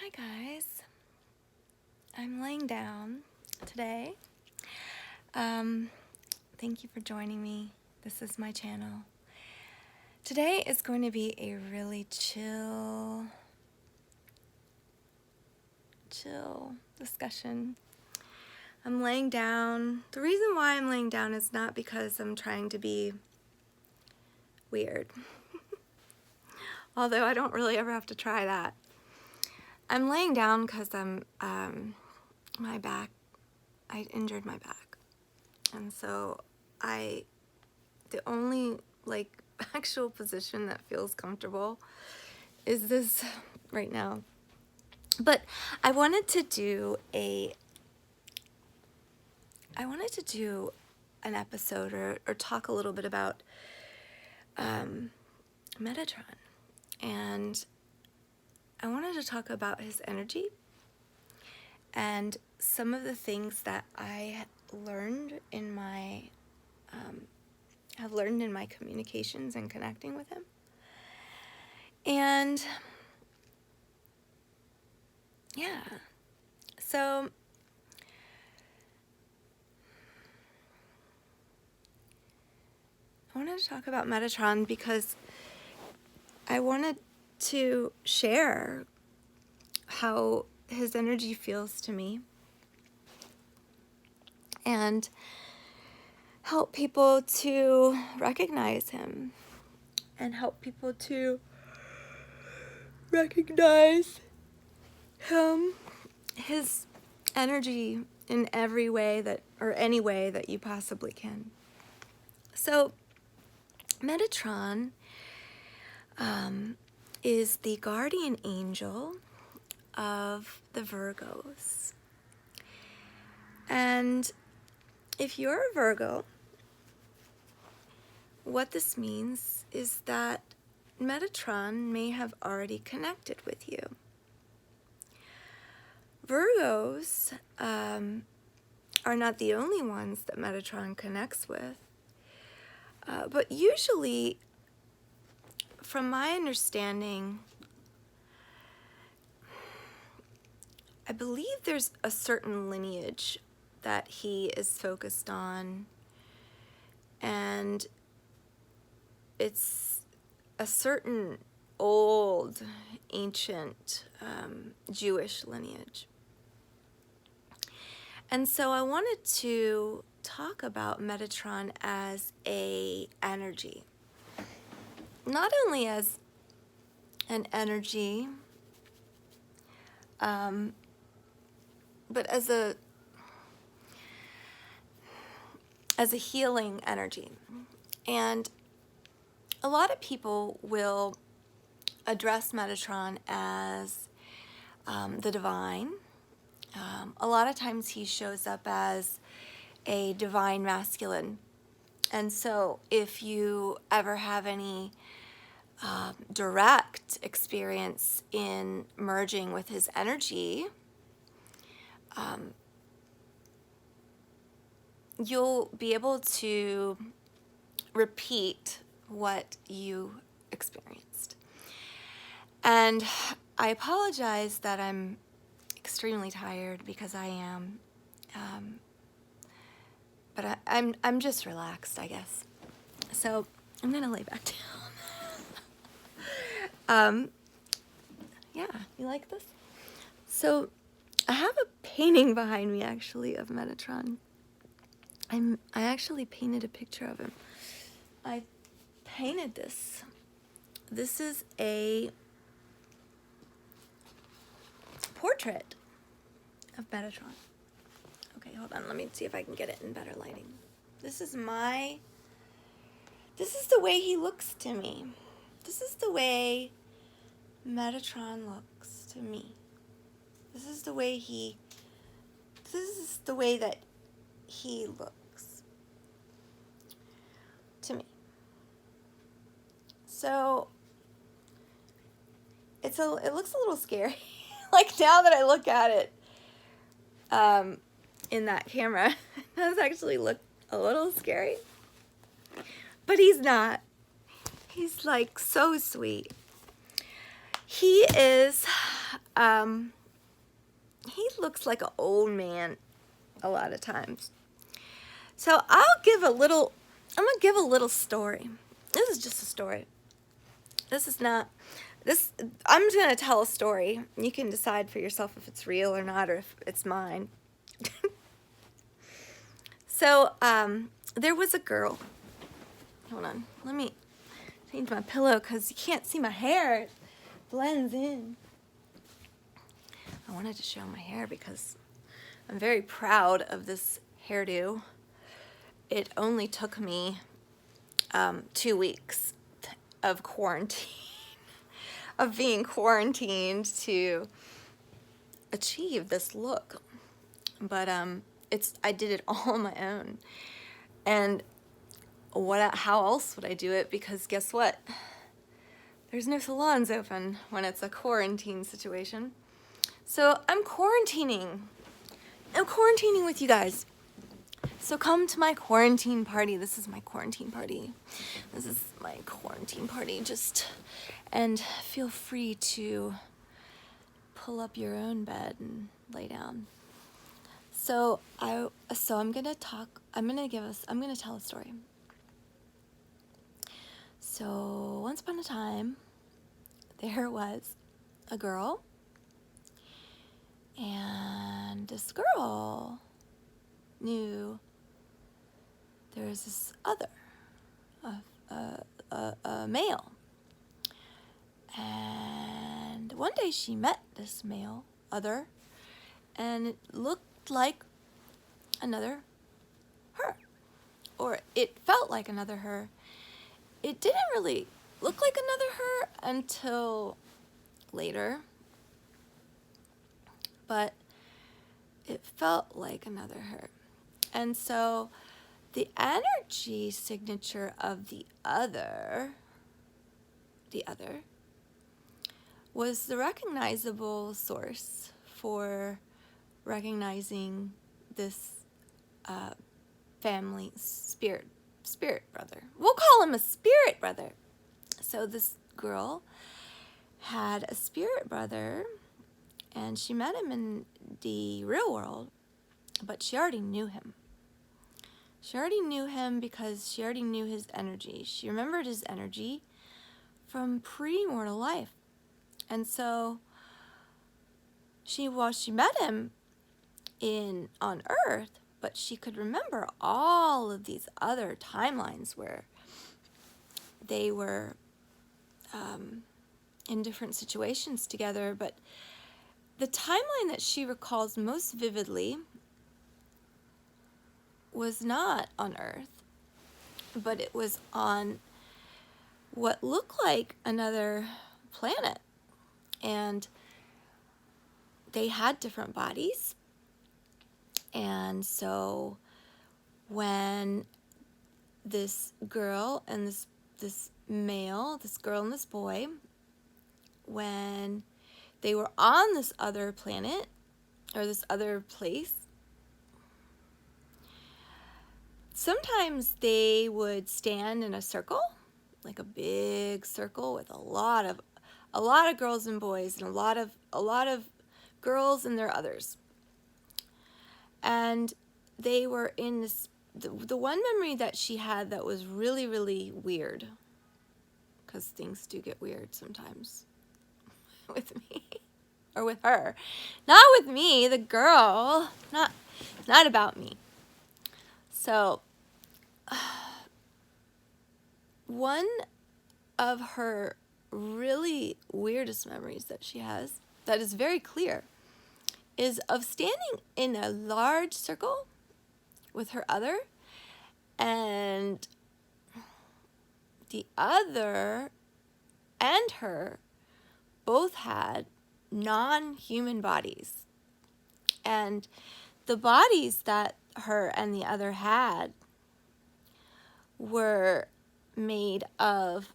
Hi guys, I'm laying down today. Thank you for joining me. This is my channel. Today is going to be a really chill discussion. I'm laying down. The reason why I'm laying down is not because I'm trying to be weird. Although I don't really ever have to try that. I'm laying down because my back, I injured my back. And so the only actual position that feels comfortable is this right now. But I wanted to do an episode or talk a little bit about Metatron. And I wanted to talk about his energy and some of the things that I learned in my communications and connecting with him. And yeah, so I wanted to talk about Metatron because I wanted to share how his energy feels to me and help people to recognize him and help people to recognize him, his energy in every way or any way that you possibly can. So Metatron is the guardian angel of the Virgos. And if you're a Virgo, what this means is that Metatron may have already connected with you. Virgos are not the only ones that Metatron connects with, but usually, from my understanding, I believe there's a certain lineage that he is focused on, and it's a certain old, ancient Jewish lineage. And so I wanted to talk about Metatron as an energy. Not only as an energy, but as a healing energy. And a lot of people will address Metatron as the divine. A lot of times he shows up as a divine masculine. And so if you ever have any direct experience in merging with his energy, you'll be able to repeat what you experienced. And I apologize that I'm extremely tired, because I am, but I'm just relaxed, I guess. So I'm gonna lay back down. Yeah, you like this? So I have a painting behind me, actually, of Metatron. I actually painted a picture of him. I painted this. This is a portrait of Metatron. Okay, hold on. Let me see if I can get it in better lighting. This is the way he looks to me. This is the way Metatron looks to me. This is the way that he looks to me. So it looks a little scary. Like, now that I look at it in that camera, it does actually look a little scary. But he's not. He's like so sweet. He is he looks like an old man a lot of times. So I'm gonna give a little story. This is just a story. This is not, I'm just gonna tell a story. You can decide for yourself if it's real or not, or if it's mine. So, there was a girl. Hold on, let me change my pillow because you can't see my hair. It blends in. I wanted to show my hair because I'm very proud of this hairdo. It only took me 2 weeks of quarantine, of being quarantined to achieve this look. But I did it all on my own. And how else would I do it? Because guess what? There's no salons open when it's a quarantine situation. So I'm quarantining. I'm quarantining with you guys. So come to my quarantine party. This is my quarantine party. And feel free to pull up your own bed and lay down. So I'm gonna tell a story. So once upon a time, there was a girl, and this girl knew there was this other, a male. And one day she met this male other, and it looked like another her, or it felt like another her. It didn't really look like another her until later, but it felt like another her. And so the energy signature of the other was the recognizable source for recognizing this family spirit brother. We'll call him a spirit brother. So this girl had a spirit brother, and she met him in the real world, but she already knew him. She already knew him because she already knew his energy. She remembered his energy from pre-mortal life. And so she met him on Earth, but she could remember all of these other timelines where they were in different situations together. But the timeline that she recalls most vividly was not on Earth, but it was on what looked like another planet. And they had different bodies. And so when this girl and this male, this girl and this boy, when they were on this other planet or this other place, sometimes they would stand in a circle, like a big circle with a lot of girls and boys, and a lot of girls and their others. And they were in this, the one memory that she had that was really, really weird, because things do get weird sometimes with me, or with her. Not with me, the girl, not about me. So, one of her really weirdest memories that she has, that is very clear, is of standing in a large circle with her other, and the other and her both had non-human bodies. And the bodies that her and the other had were made of,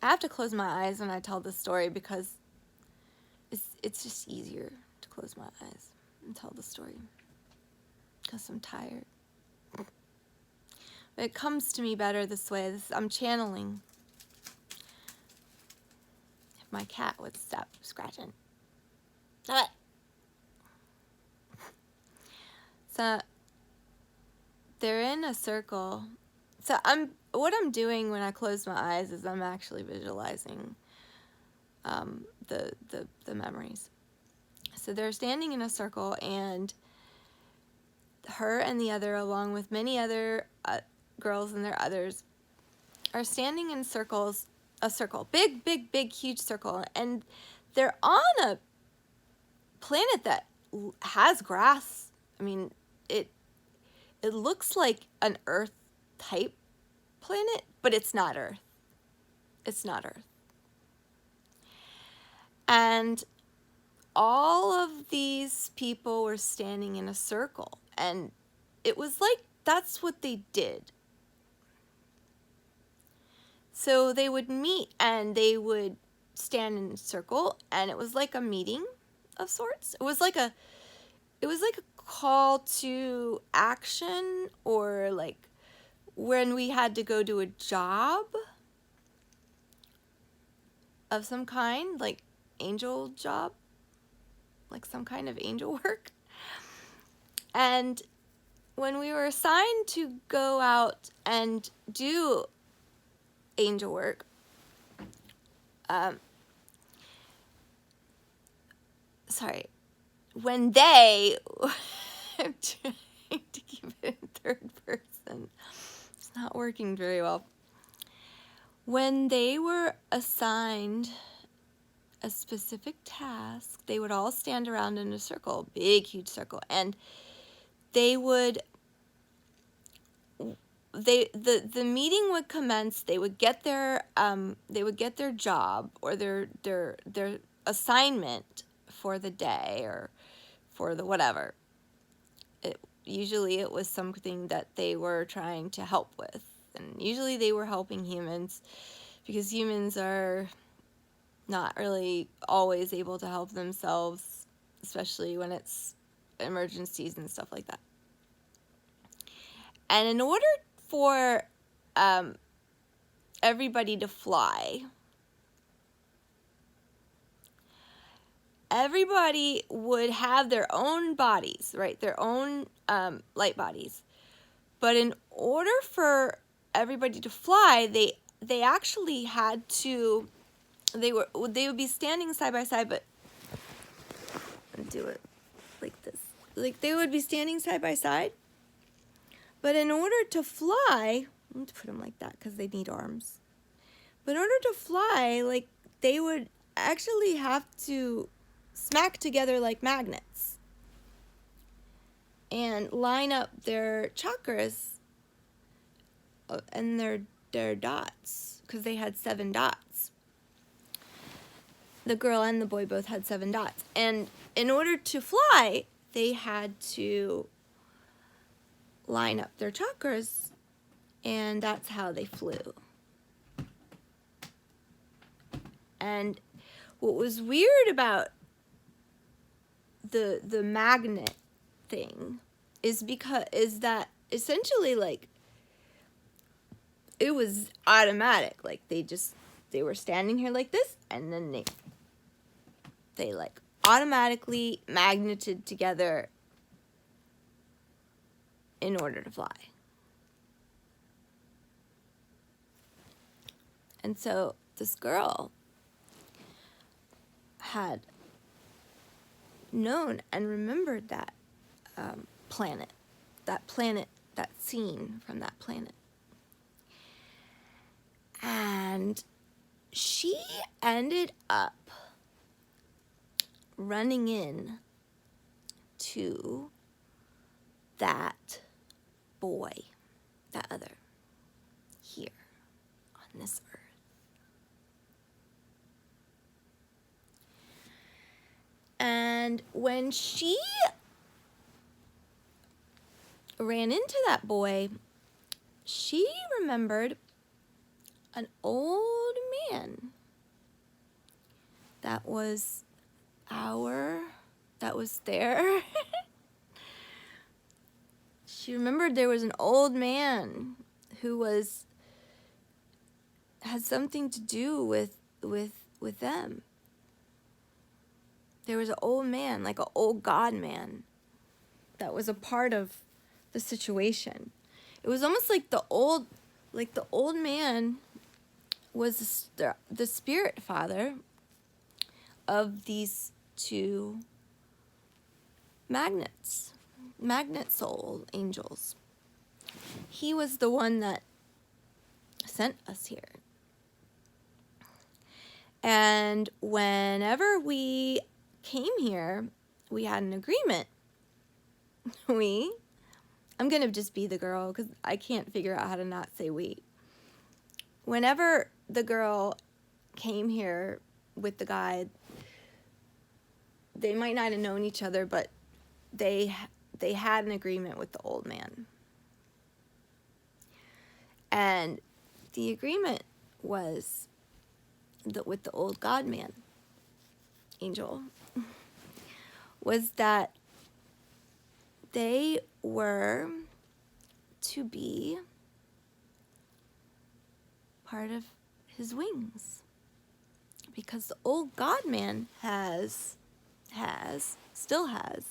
I have to close my eyes when I tell this story because it's just easier to close my eyes and tell the story because I'm tired. But it comes to me better this way. I'm channeling. my cat would stop scratching. Stop it. So they're in a circle. So what I'm doing when I close my eyes is I'm actually visualizing the memories. So they're standing in a circle, and her and the other, along with many other girls and their others, are standing in circles, a circle, big, big, big, huge circle, and they're on a planet that has grass. I mean, it looks like an Earth type planet, but it's not Earth. It's not Earth. And all of these people were standing in a circle, and it was like that's what they did. So they would meet and they would stand in a circle, and it was like a meeting of sorts. It was like a call to action, or like when we had to go do a job of some kind, like angel job, like some kind of angel work. And when we were assigned to go out and do angel work, when they, I'm trying to keep it in third person, it's not working very well. When they were assigned a specific task, they would all stand around in a circle, big, huge circle, and they would, the meeting would commence. They would get their job or their assignment for the day or for the whatever. Usually it was something that they were trying to help with, and usually they were helping humans, because humans are not really always able to help themselves, especially when it's emergencies and stuff like that. And in order for everybody to fly, everybody would have their own bodies, right? Their own light bodies. But in order for everybody to fly, they actually had to, they would be standing side by side, but do it like this. Like they would be standing side by side. But in order to fly, I'm going to put them like that because they need arms. But in order to fly, like they would actually have to smack together like magnets and line up their chakras and their dots, because they had 7 dots. The girl and the boy both had 7 dots. And in order to fly, they had to line up their chakras, and that's how they flew. And what was weird about the magnet thing is that essentially, like, it was automatic. Like they were standing here like this, and then they like automatically magneted together in order to fly. And so this girl had known and remembered that planet, that scene from that planet. And she ended up running in to that boy, that other, here on this earth. And when she ran into that boy, she remembered an old man that was there. She remembered there was an old man who had something to do with with them. There was an old man, like an old God man, that was a part of the situation. It was almost like the old man was the spirit father of these two magnet soul angels. He was the one that sent us here. And whenever we came here, we had an agreement. I'm going to just be the girl because I can't figure out how to not say we. Whenever the girl came here with the guy, they might not have known each other, but they had an agreement with the old man. And the agreement was that with the old God man, angel, was that they were to be part of his wings. Because the old God man still has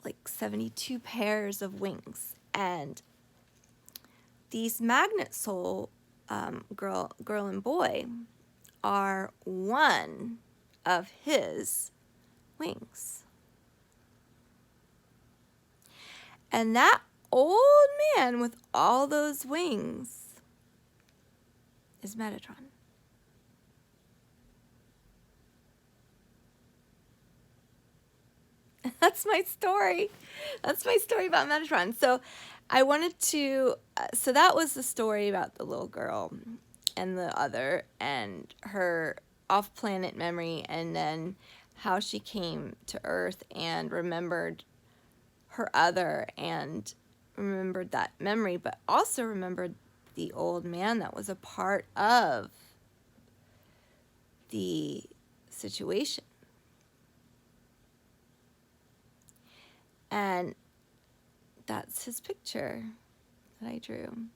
like 72 pairs of wings. And these magnet soul girl and boy are one of his wings. And that old man with all those wings is Metatron. That's my story. That's my story about Metatron. So I wanted to, so that was the story about the little girl and the other and her off-planet memory, and then how she came to Earth and remembered her other and remembered that memory, but also remembered the old man that was a part of the situation. And that's his picture that I drew.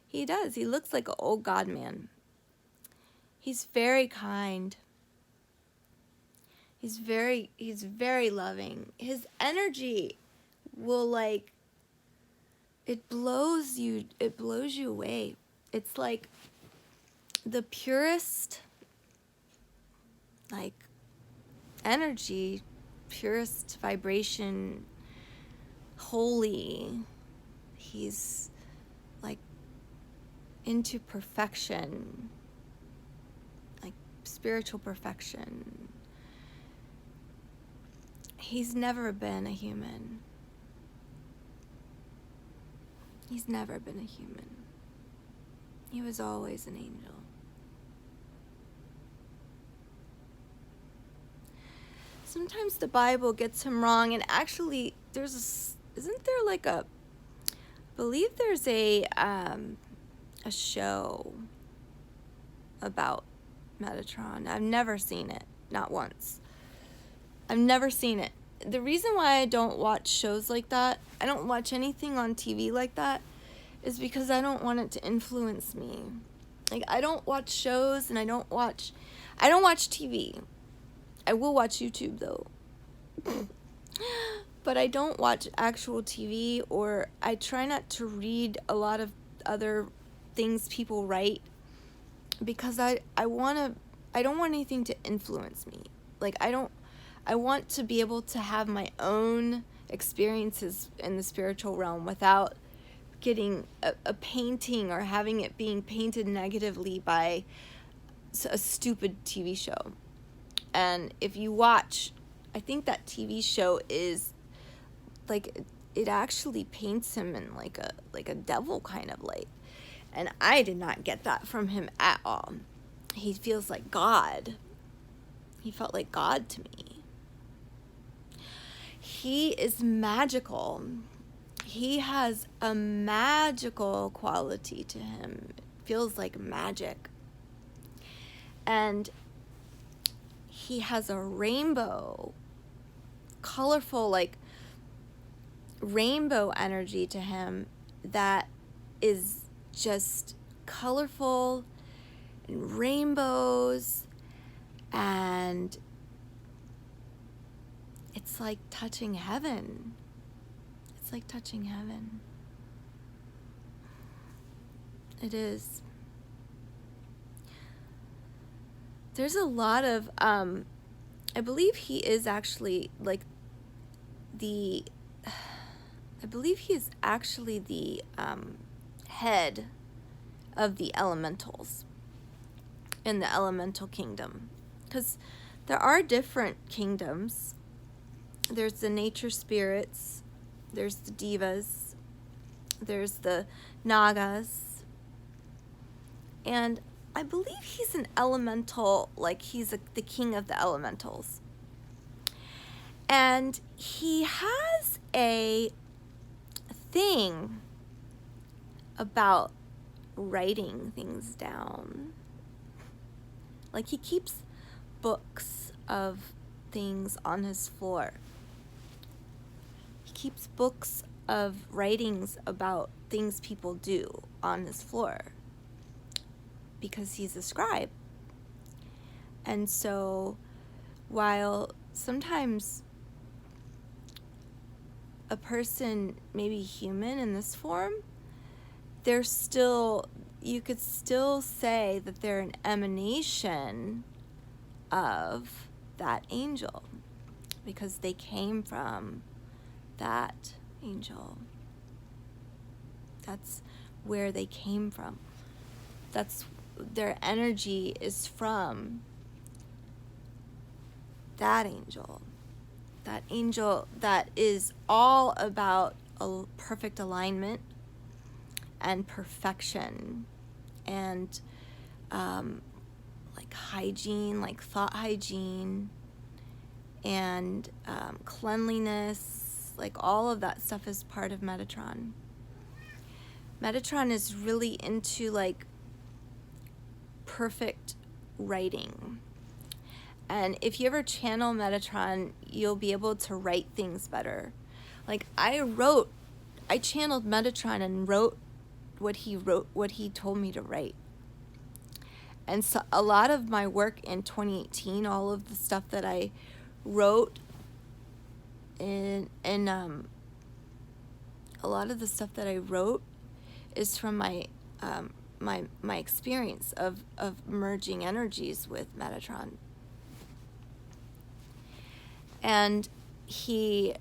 He does. He looks like an old God man. He's very kind. He's very loving. His energy will it blows you away. It's like the purest energy, purest vibration, holy. He's like into perfection, like spiritual perfection. He's never been a human. He's never been a human. He was always an angel. Sometimes the Bible gets him wrong, and actually isn't there like I believe there's a show about Metatron. I've never seen it, not once. I've never seen it. The reason why I don't watch shows like that, I don't watch anything on TV like that, is because I don't want it to influence me. Like, I don't watch shows and I don't watch TV. I will watch YouTube though. But I don't watch actual TV, or I try not to read a lot of other things people write, because I don't want anything to influence me. Like, I want to be able to have my own experiences in the spiritual realm without getting a painting or having it being painted negatively by a stupid TV show. And if you watch, I think that TV show is like, it actually paints him in like a devil kind of light. And I did not get that from him at all. He feels like God. He felt like God to me. He is magical. He has a magical quality to him. It feels like magic. And he has a rainbow, colorful, like rainbow energy to him that is just colorful and rainbows, and it's like touching heaven. It's like touching heaven. It is. There's a lot of, I believe he is actually like the, I believe he is actually the head of the elementals in the elemental kingdom. Because there are different kingdoms. There's the nature spirits, there's the devas, there's the nagas, and I believe he's an elemental, like he's the king of the elementals. And he has a thing about writing things down. Like he keeps books of things on his floor. He keeps books of writings about things people do on his floor because he's a scribe. And so while sometimes a person may be human in this form, they're still, you could still say that they're an emanation of that angel because they came from that angel. That's where they came from. That's their energy is from that angel. That angel that is all about a perfect alignment and perfection and like hygiene, like thought hygiene and cleanliness, like all of that stuff is part of Metatron. Metatron is really into like perfect writing. And if you ever channel Metatron, you'll be able to write things better. Like I channeled Metatron and wrote what he told me to write. And so a lot of my work in 2018, all of the stuff that I wrote in a lot of the stuff that I wrote is from my my experience of merging energies with Metatron. And he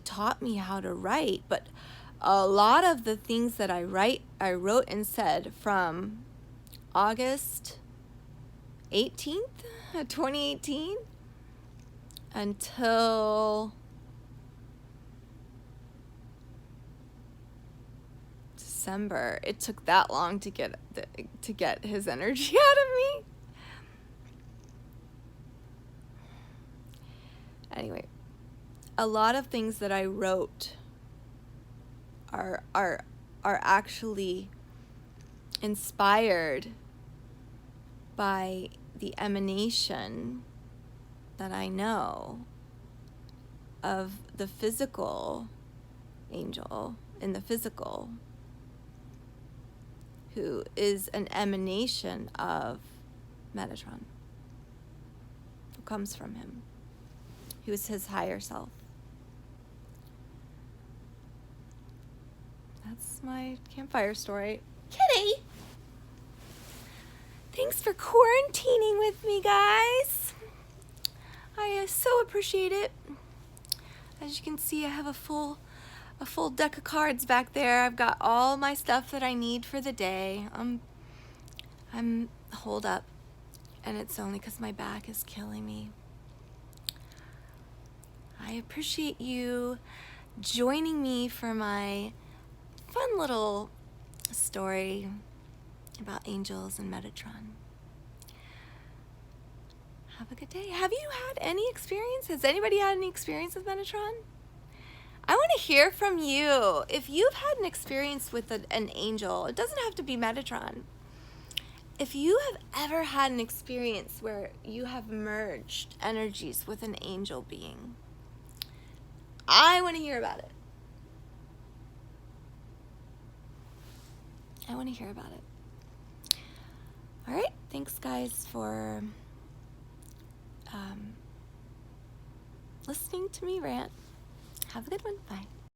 taught me how to write, but a lot of the things that I wrote and said from August 18th, 2018 until December. It took that long to get his energy out of me. Anyway, a lot of things that I wrote are actually inspired by the emanation that I know of the physical angel in the physical, who is an emanation of Metatron, who comes from him, who is his higher self. That's my campfire story. Kitty! Thanks for quarantining with me, guys. I so appreciate it. As you can see, I have a full deck of cards back there. I've got all my stuff that I need for the day. I'm holed up, and it's only because my back is killing me. I appreciate you joining me for my fun little story about angels and Metatron. Have a good day. Have you had any experience? Has anybody had any experience with Metatron? I want to hear from you. If you've had an experience with an angel, it doesn't have to be Metatron. If you have ever had an experience where you have merged energies with an angel being, I want to hear about it. I want to hear about it. All right, thanks guys for listening to me rant. Have a good one. Bye.